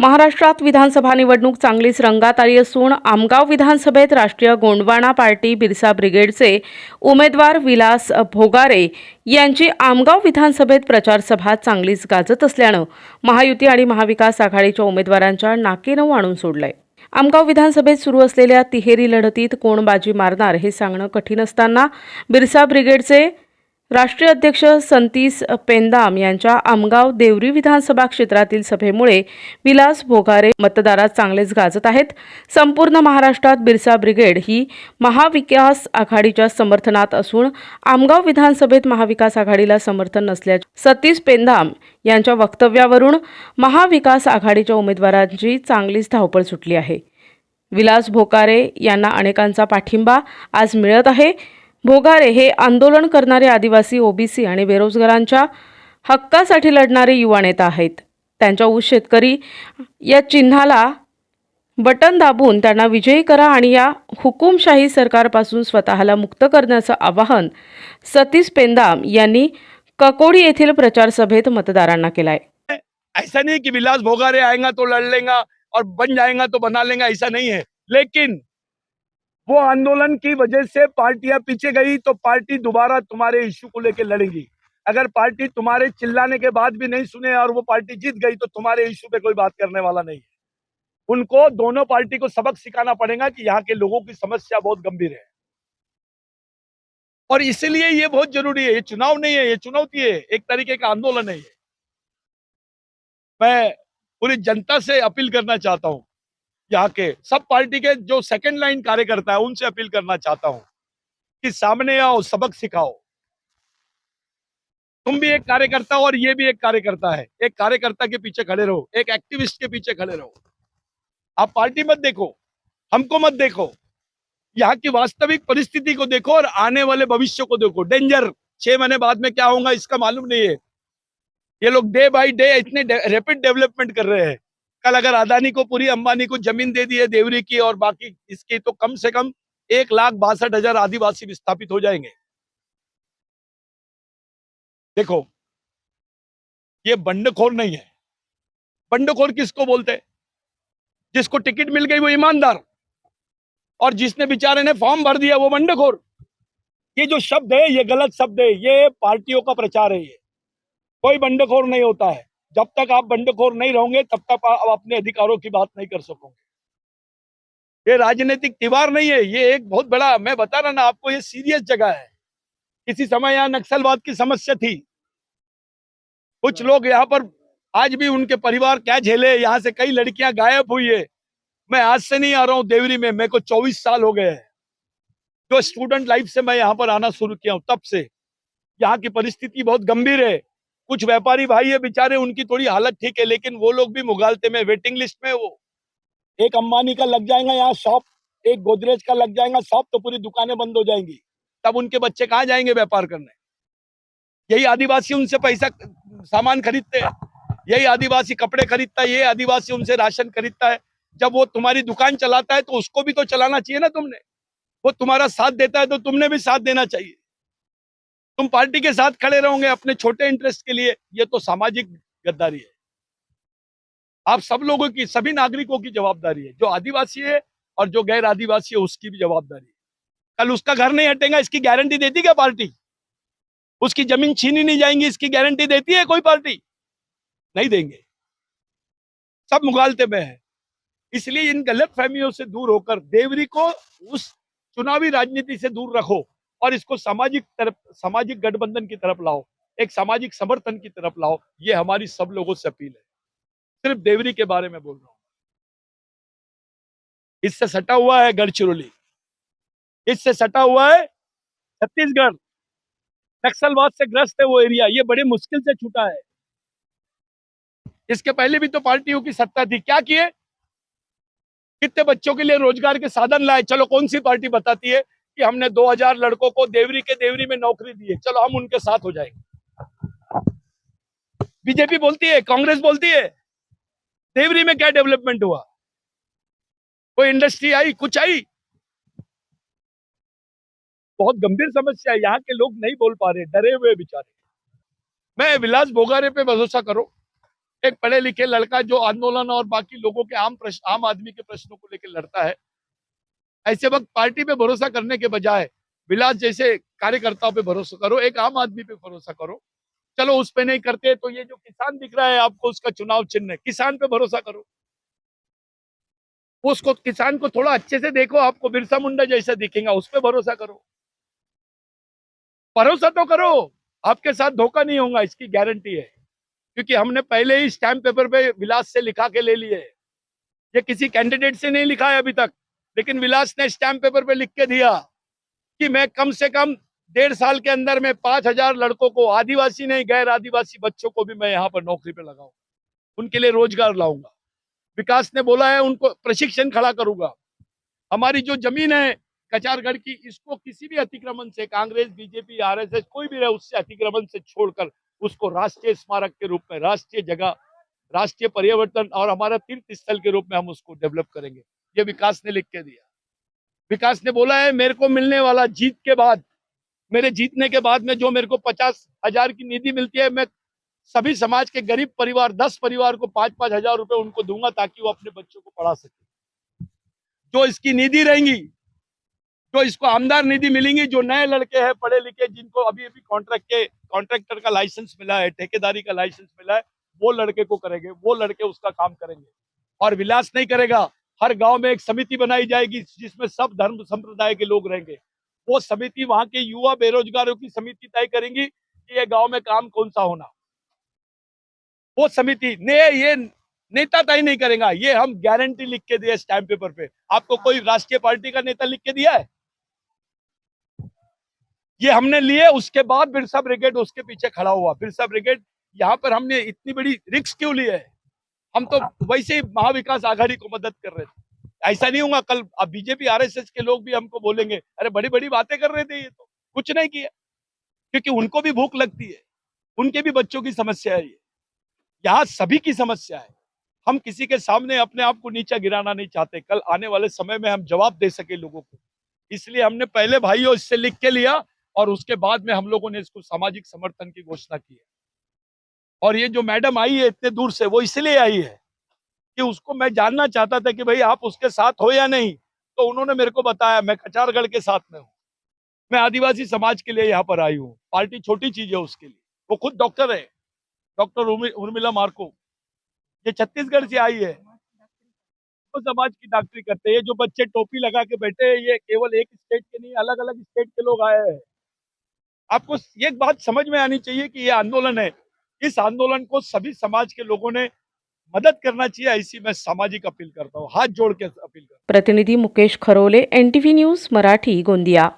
महाराष्ट्रात विधानसभा निवडणूक चांगलीच रंगात आली असून आमगाव विधानसभेत राष्ट्रीय गोंडवाना पार्टी बिरसा ब्रिगेडचे उमेदवार विलास भोगारे यांची आमगाव विधानसभेत प्रचार सभा चांगलीच गाजत असल्यानं महायुती आणि महाविकास आघाडीच्या उमेदवारांच्या नाकेनऊ आणून सोडलंय। आमगाव विधानसभेत सुरू असलेल्या तिहेरी लढतीत कोण बाजी मारणार हे सांगणं कठीण असताना बिरसा ब्रिगेडचे राष्ट्रीय अध्यक्ष संतीस पेंदाम यांच्या आमगाव देवरी विधानसभा क्षेत्रातील सभेमुळे विलास भोगारे मतदारात चांगलेच गाजत आहेत। संपूर्ण महाराष्ट्रात बिरसा ब्रिगेड ही महाविकास आघाडीच्या समर्थनात असून आमगाव विधानसभेत महाविकास आघाडीला समर्थन नसल्याचे संतीस पेंदाम यांच्या वक्तव्यावरून महाविकास आघाडीच्या उमेदवारांची चांगलीच धावपळ सुटली आहे। विलास भोगारे यांना अनेकांचा पाठिंबा आज मिळत आहे। भोगारे हे आंदोलन करणारे आदिवासी, ओबीसी आणि बेरोजगारांच्या हक्कासाठी लढणारे युवा नेता आहेत। त्यांच्या ऊस शेतकरी या चिन्हाला बटन दाबून त्यांना विजयी करा आणि या हुकुमशाही सरकारपासून स्वतःला मुक्त करण्याचं आवाहन सतीश पेंदाम यांनी ककोडी येथील प्रचार सभेत मतदारांना केलं आहे। ऐसा नहीं कि विलास भोगारे आएगा तो लड़ लेगा और बन जाएगा तो बना लेगा, ऐसा नहीं है। लेकिन वो आंदोलन की वजह से पार्टियां पीछे गई तो पार्टी दोबारा तुम्हारे इश्यू को लेकर लड़ेगी। अगर पार्टी तुम्हारे चिल्लाने के बाद भी नहीं सुने और वो पार्टी जीत गई तो तुम्हारे इश्यू पे कोई बात करने वाला नहीं है। उनको दोनों पार्टी को सबक सिखाना पड़ेगा कि यहाँ के लोगों की समस्या बहुत गंभीर है और इसलिए ये बहुत जरूरी है। ये चुनाव नहीं है, ये चुनौती है, एक तरीके का आंदोलन है ये। मैं पूरी जनता से अपील करना चाहता हूँ, यहाँ के सब पार्टी के जो सेकंड लाइन कार्यकर्ता है उनसे अपील करना चाहता हूं कि सामने आओ, सबक सिखाओ। तुम भी एक कार्यकर्ता और ये भी एक कार्यकर्ता है। एक कार्यकर्ता के पीछे खड़े रहो, एक एक्टिविस्ट के पीछे खड़े रहो। आप पार्टी मत देखो, हमको मत देखो, यहाँ की वास्तविक परिस्थिति को देखो और आने वाले भविष्य को देखो। डेंजर 6 महीने बाद में क्या होगा इसका मालूम नहीं है। ये लोग डे बाई डे इतने रैपिड डेवलपमेंट कर रहे हैं। कल अगर अदानी को, पूरी अंबानी को जमीन दे दी है देवरी की और बाकी इसकी, तो कम से कम 1,62,000 आदिवासी विस्थापित हो जाएंगे। देखो, ये बंडखोर नहीं है। बंडखोर किसको बोलते हैं? जिसको टिकट मिल गई वो ईमानदार, और जिसने बेचारे ने फॉर्म भर दिया वो बंडखोर। ये जो शब्द है ये गलत शब्द है, ये पार्टियों का प्रचार है। ये कोई बंडखोर नहीं होता है। जब तक आप बंडखोर नहीं रहोगे तब तक आप अपने अधिकारों की बात नहीं कर सकोगे। ये राजनीतिक त्योहार नहीं है, ये एक बहुत बड़ा, मैं बता रहा ना आपको, ये सीरियस जगह है। किसी समय यहाँ नक्सलवाद की समस्या थी। कुछ लोग यहाँ पर आज भी, उनके परिवार क्या झेले, यहाँ से कई लड़कियां गायब हुई है। मैं आज से नहीं आ रहा हूँ देवरी में, मेरे को 24 साल हो गए हैं। जो स्टूडेंट लाइफ से मैं यहाँ पर आना शुरू किया हूँ तब से यहाँ की परिस्थिति बहुत गंभीर है। कुछ व्यापारी भाई है बेचारे, उनकी थोड़ी हालत ठीक है, लेकिन वो लोग भी मुगालते में, वेटिंग लिस्ट में। वो एक अंबानी का लग जाएगा यहाँ शॉप, एक गोदरेज का लग जाएगा शॉप, तो पूरी दुकानें बंद हो जाएंगी। तब उनके बच्चे कहाँ जाएंगे व्यापार करने? यही आदिवासी उनसे पैसा, सामान खरीदते हैं, यही आदिवासी कपड़े खरीदता है, ये आदिवासी उनसे राशन खरीदता है। जब वो तुम्हारी दुकान चलाता है तो उसको भी तो चलाना चाहिए ना तुमने। वो तुम्हारा साथ देता है तो तुमने भी साथ देना चाहिए। तुम पार्टी के साथ खड़े रहोगे अपने छोटे इंटरेस्ट के लिए, ये तो सामाजिक गद्दारी है। आप सब लोगों की, सभी नागरिकों की जवाबदारी है। जो आदिवासी है और जो गैर आदिवासी है उसकी भी जवाबदारी है। कल उसका घर नहीं हटेगा, इसकी गारंटी देती क्या पार्टी? उसकी जमीन छीनी नहीं जाएंगी, इसकी गारंटी देती है कोई पार्टी? नहीं देंगे। सब मुगालते में है। इसलिए इन गलत फहमियों से दूर होकर देवरी को उस चुनावी राजनीति से दूर रखो और इसको सामाजिक गठबंधन की तरफ लाओ, एक सामाजिक समर्थन की तरफ लाओ। ये हमारी सब लोगों से अपील है। सिर्फ देवरी के बारे में बोल रहा हूं। इससे सटा हुआ है गढ़चिरौली, इससे सटा हुआ है छत्तीसगढ़। नक्सलवाद से ग्रस्त है वो एरिया, ये बड़े मुश्किल से छूटा है। इसके पहले भी तो पार्टियों की सत्ता थी, क्या किए? कितने बच्चों के लिए रोजगार के साधन लाए? चलो कौन सी पार्टी बताती है कि हमने 2000 लड़कों को देवरी में नौकरी दी है, चलो हम उनके साथ हो जाएंगे। बीजेपी बोलती है, कांग्रेस बोलती है। देवरी में क्या डेवलपमेंट हुआ? कोई इंडस्ट्री आई, कुछ आई? बहुत गंभीर समस्या है। यहाँ के लोग नहीं बोल पा रहे, डरे हुए बेचारे। मैं विलास भोगारे पे भरोसा करो, एक पढ़े लिखे लड़का जो आंदोलन और बाकी लोगों के आम आदमी के प्रश्नों को लेकर लड़ता है, ऐसे वक्त पार्टी पे भरोसा करने के बजाय विलास जैसे कार्यकर्ताओं पे भरोसा करो, एक आम आदमी पे भरोसा करो। चलो उस पे नहीं करते तो ये जो किसान दिख रहा है आपको, उसका चुनाव चिन्ह है, किसान पे भरोसा करो। उसको किसान को थोड़ा अच्छे से देखो, आपको बिरसा मुंडा जैसा दिखेगा, उस पे भरोसा करो। भरोसा तो करो, आपके साथ धोखा नहीं होगा, इसकी गारंटी है। क्योंकि हमने पहले ही स्टैम्प पेपर पे विलास से लिखा के ले लिए। ये किसी कैंडिडेट से नहीं लिखा है अभी तक, लेकिन विलास ने स्टैम्प पेपर पे लिख के दिया कि मैं कम से कम 1.5 साल के अंदर में 5,000 लड़कों को, आदिवासी नहीं गैर आदिवासी बच्चों को भी मैं यहाँ पर नौकरी पे लगाऊंगा, उनके लिए रोजगार लाऊंगा। विकास ने बोला है उनको प्रशिक्षण खड़ा करूंगा। हमारी जो जमीन है कचारगढ़ की, इसको किसी भी अतिक्रमण से, कांग्रेस बीजेपी आरएसएस कोई भी रहे, उससे अतिक्रमण से छोड़कर उसको राष्ट्रीय स्मारक के रूप में, राष्ट्रीय जगह, राष्ट्रीय पर्यावरण और हमारा तीर्थ स्थल के रूप में हम उसको डेवलप करेंगे। ये विकास ने लिख के दिया। विकास ने बोला है मेरे को मिलने वाला जीत के बाद, मेरे जीतने के बाद में जो मेरे को 50,000 की निधि मिलती है, मैं सभी समाज के गरीब परिवार 10 परिवार को 5-5 हजार रुपए उनको दूंगा ताकि वो अपने बच्चों को पढ़ा सके। जो इसकी निधि रहेंगी, जो इसको आमदार निधि मिलेंगी, जो नए लड़के हैं पढ़े लिखे जिनको अभी अभी कॉन्ट्रैक्टर का लाइसेंस मिला है, ठेकेदारी का लाइसेंस मिला है, वो लड़के को करेंगे, वो लड़के उसका काम करेंगे। और विलास नहीं करेगा, हर गांव में एक समिति बनाई जाएगी जिसमें सब धर्म संप्रदाय के लोग रहेंगे। वो समिति वहां के युवा बेरोजगारों की समिति तय करेंगी कि ये गांव में काम कौन सा होना। वो समिति ने ये नेता तय नहीं करेगा, ये हम गारंटी लिख के दिए स्टैम्प पेपर पे। आपको कोई राष्ट्रीय पार्टी का नेता लिख के दिया है? ये हमने लिए, उसके बाद बिरसा ब्रिगेड उसके पीछे खड़ा हुआ। बिरसा ब्रिगेड यहाँ पर हमने इतनी बड़ी रिस्क क्यों ली है? हम तो वैसे ही महाविकास आघाड़ी को मदद कर रहे थे। ऐसा नहीं होगा कल अब बीजेपी आरएसएस के लोग भी हमको बोलेंगे अरे बड़ी बड़ी बातें कर रहे थे, ये तो कुछ नहीं किया। क्योंकि उनको भी भूख लगती है, उनके भी बच्चों की समस्या है, ये यहाँ सभी की समस्या है। हम किसी के सामने अपने आप को नीचा गिराना नहीं चाहते, कल आने वाले समय में हम जवाब दे सके लोगों को। इसलिए हमने पहले भाइयों इससे लिख के लिया और उसके बाद में हम लोगों ने इसको सामाजिक समर्थन की घोषणा की है। और ये जो मैडम आई है इतने दूर से, वो इसलिए आई है कि उसको मैं जानना चाहता था कि भाई आप उसके साथ हो या नहीं। तो उन्होंने मेरे को बताया मैं कचारगढ़ के साथ में हूँ, मैं आदिवासी समाज के लिए यहाँ पर आई हूँ। पार्टी छोटी चीज है उसके लिए। वो खुद डॉक्टर है, डॉक्टर उर्मिला मार्को, ये छत्तीसगढ़ से आई है, तो समाज की डॉक्टरी करते हैं। ये जो बच्चे टोपी लगा के बैठे हैं, ये केवल एक स्टेट के नहीं, अलग अलग स्टेट के लोग आए हैं। आपको एक बात समझ में आनी चाहिए कि ये आंदोलन है, इस आंदोलन को सभी समाज के लोगों ने मदद करना चाहिए, ऐसी मैं सामाजिक अपील करता हूँ, हाथ जोड़ के अपील करता हूँ। प्रतिनिधी मुकेश खरोले, NTV न्यूज मराठी, गोंदिया।